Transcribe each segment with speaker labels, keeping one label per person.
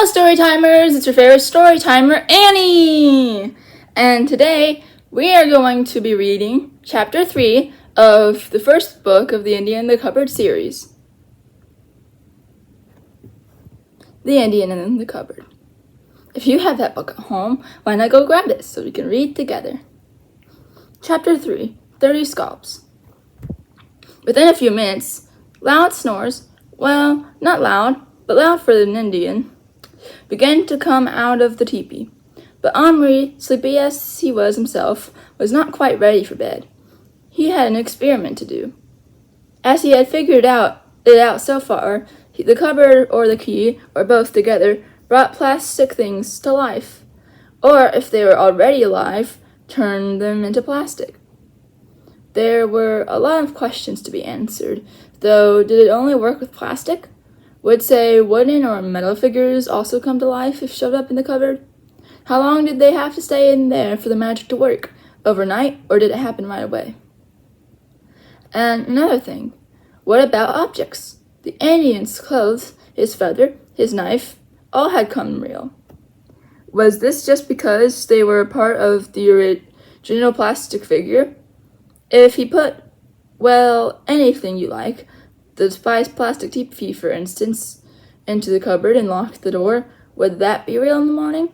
Speaker 1: story timers, it's your favorite story timer, Annie! And today we are going to be reading chapter 3 of the first book of the Indian in the Cupboard series. The Indian in the Cupboard. If you have that book at home, why not go grab it so we can read together? Chapter 3, 30 Scalps. Within a few minutes, loud snores, well, not loud, but loud for an Indian, began to come out of the teepee. But Omri, sleepy as he was himself, was not quite ready for bed. He had an experiment to do. As he had figured it out so far, the cupboard or the key, or both together, brought plastic things to life. Or, if they were already alive, turned them into plastic. There were a lot of questions to be answered, though did it only work with plastic? Would, say, wooden or metal figures also come to life if shoved up in the cupboard? How long did they have to stay in there for the magic to work? Overnight, or did it happen right away? And another thing, what about objects? The Indian's clothes, his feather, his knife, all had come real. Was this just because they were a part of the original plastic figure? If he put, well, anything you like, the despised plastic teepee, for instance, into the cupboard and locked the door, would that be real in the morning?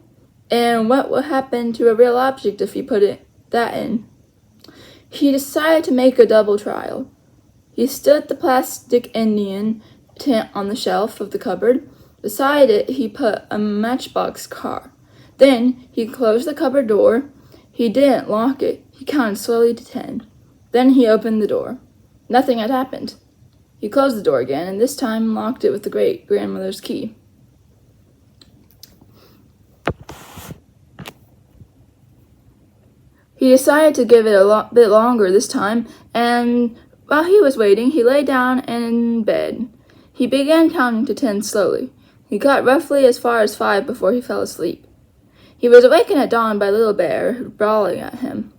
Speaker 1: And what would happen to a real object if he put that in? He decided to make a double trial. He stood the plastic Indian tent on the shelf of the cupboard. Beside it, he put a matchbox car. Then he closed the cupboard door. He didn't lock it. He counted slowly to 10. Then he opened the door. Nothing had happened. He closed the door again, and this time locked it with the great-grandmother's key. He decided to give it a bit longer this time, and while he was waiting, he lay down in bed. He began counting to 10 slowly. He got roughly as far as 5 before he fell asleep. He was awakened at dawn by Little Bear, brawling at him.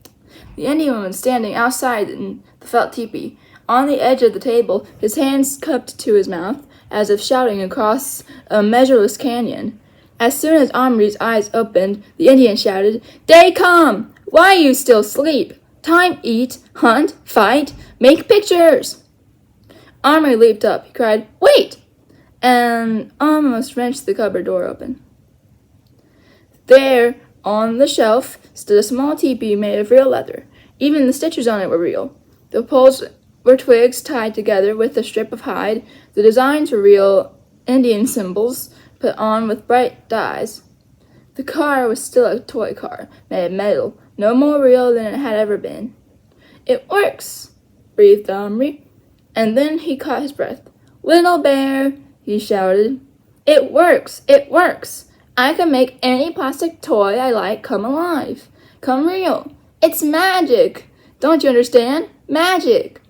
Speaker 1: The Indian was standing outside in the felt teepee, on the edge of the table, his hands cupped to his mouth, as if shouting across a measureless canyon. As soon as Omri's eyes opened, the Indian shouted, "Day come! Why you still sleep? Time eat, hunt, fight, make pictures!" Omri leaped up. He cried, "Wait!" and almost wrenched the cupboard door open. There, on the shelf, stood a small teepee made of real leather. Even the stitches on it were real. The poles were twigs tied together with a strip of hide. The designs were real Indian symbols put on with bright dyes. The car was still a toy car, made of metal, no more real than it had ever been. "It works," breathed Omri, and then he caught his breath. "Little Bear," he shouted. "It works! It works! I can make any plastic toy I like come alive, come real. It's magic! Don't you understand? Magic!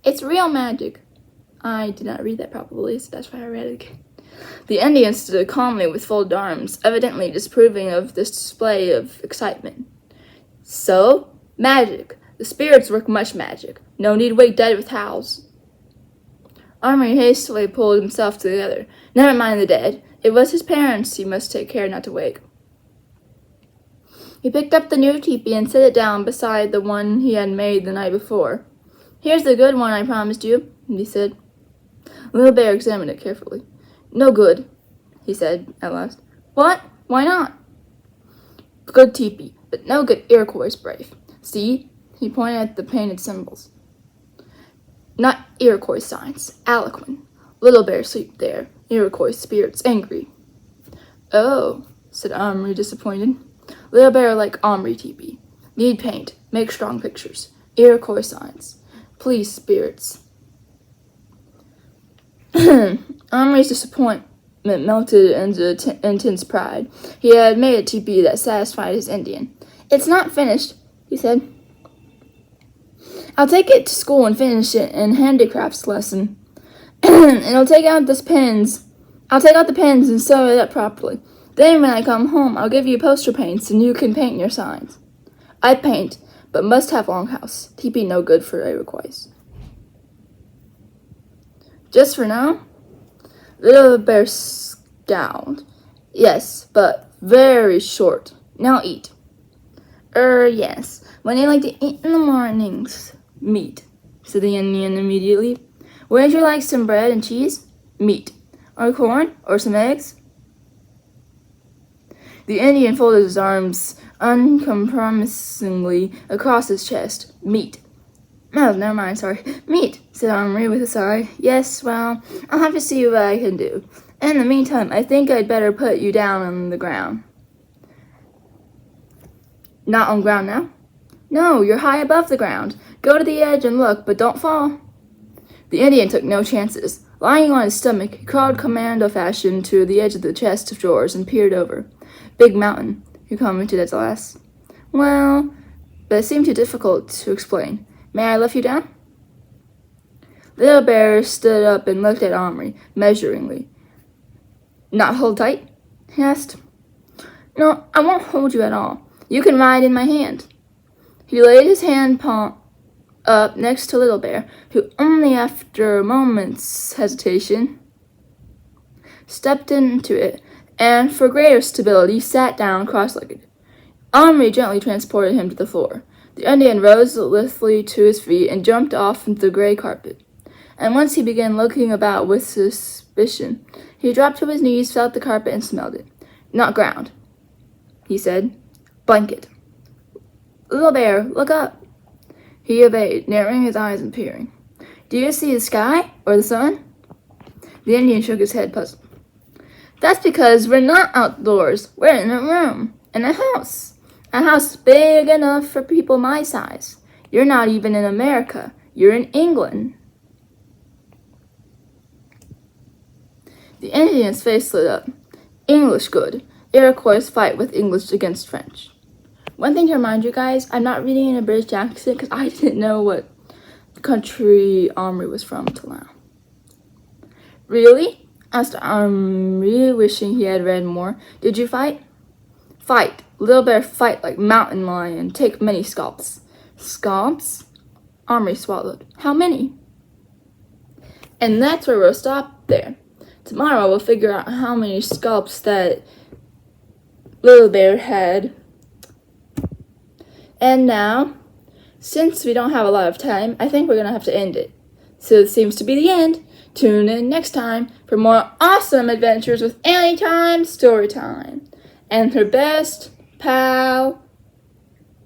Speaker 1: It's real magic." I did not read that properly, so that's why I read it again. The Indian stood calmly with folded arms, evidently disapproving of this display of excitement. "So, magic. The spirits work much magic. No need wake dead with howls." Omri hastily pulled himself together. Never mind the dead. It was his parents he must take care not to wake. He picked up the new teepee and set it down beside the one he had made the night before. "Here's the good one I promised you," he said. Little Bear examined it carefully. "No good," he said at last. "What? Why not?" "Good teepee, but no good Iroquois brave. See?" He pointed at the painted symbols. "Not Iroquois signs. Algonquin. Little Bear sleep there. Iroquois spirits angry." "Oh," said Omri, disappointed. "Little Bear like Omri teepee. Need paint. Make strong pictures. Iroquois signs. Please, spirits." Omri's disappointment melted into intense pride. He had made a teepee that satisfied his Indian. "It's not finished," he said. "I'll take it to school and finish it in handicrafts lesson. And I'll take out the pins and sew it up properly. Then when I come home, I'll give you poster paints and you can paint your signs. I paint, but must have longhouse. Teepee no good for Iroquois." "Just for now?" Little Bear scowled. Yes, but very short. Now eat. Yes. What do you like to eat in the mornings? Meat, said the Indian immediately. Wouldn't you like some bread and cheese? Meat. Or corn? Or some eggs? The Indian folded his arms uncompromisingly across his chest. Meat. Oh, never mind, sorry. Meat, said Omri with a sigh. Yes, well, I'll have to see what I can do. In the meantime, I think I'd better put you down on the ground. Not on ground now? No, you're high above the ground. Go to the edge and look, but don't fall. The Indian took no chances. Lying on his stomach, he crawled commando fashion to the edge of the chest of drawers and peered over. Big mountain, he commented at last. Well, but it seemed too difficult to explain. May I lift you down? Little Bear stood up and looked at Omri, measuringly. Not hold tight? He asked. No, I won't hold you at all. You can ride in my hand. He laid his hand palm up next to Little Bear, who only after a moment's hesitation stepped into it, and for greater stability sat down cross-legged. Omri gently transported him to the floor. The Indian rose lithely to his feet and jumped off into the gray carpet. And once he began looking about with suspicion, he dropped to his knees, felt the carpet, and smelled it. Not ground, he said. Blanket. Little Bear, look up. He obeyed, narrowing his eyes and peering. Do you see the sky or the sun? The Indian shook his head, puzzled. That's because we're not outdoors. We're in a room, in a house. A house big enough for people my size. You're not even in America. You're in England. The Indian's face lit up. English good. Iroquois fight with English against French. One thing to remind you guys, I'm not reading in a British accent because I didn't know what country Omri was from until now. Really? Asked Omri, wishing he had read more. Did you fight? Fight. Little Bear fight like mountain lion. Take many scalps. Scalps? Omri swallowed. How many? And that's where we'll stop there. Tomorrow we'll figure out how many scalps that Little Bear had. And now, since we don't have a lot of time, I think we're going to have to end it. So it seems to be the end. Tune in next time for more awesome adventures with Anytime Storytime. And her best pal.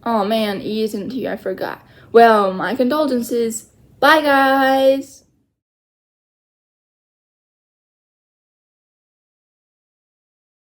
Speaker 1: Oh man, E isn't here, I forgot. Well, my condolences. Bye guys!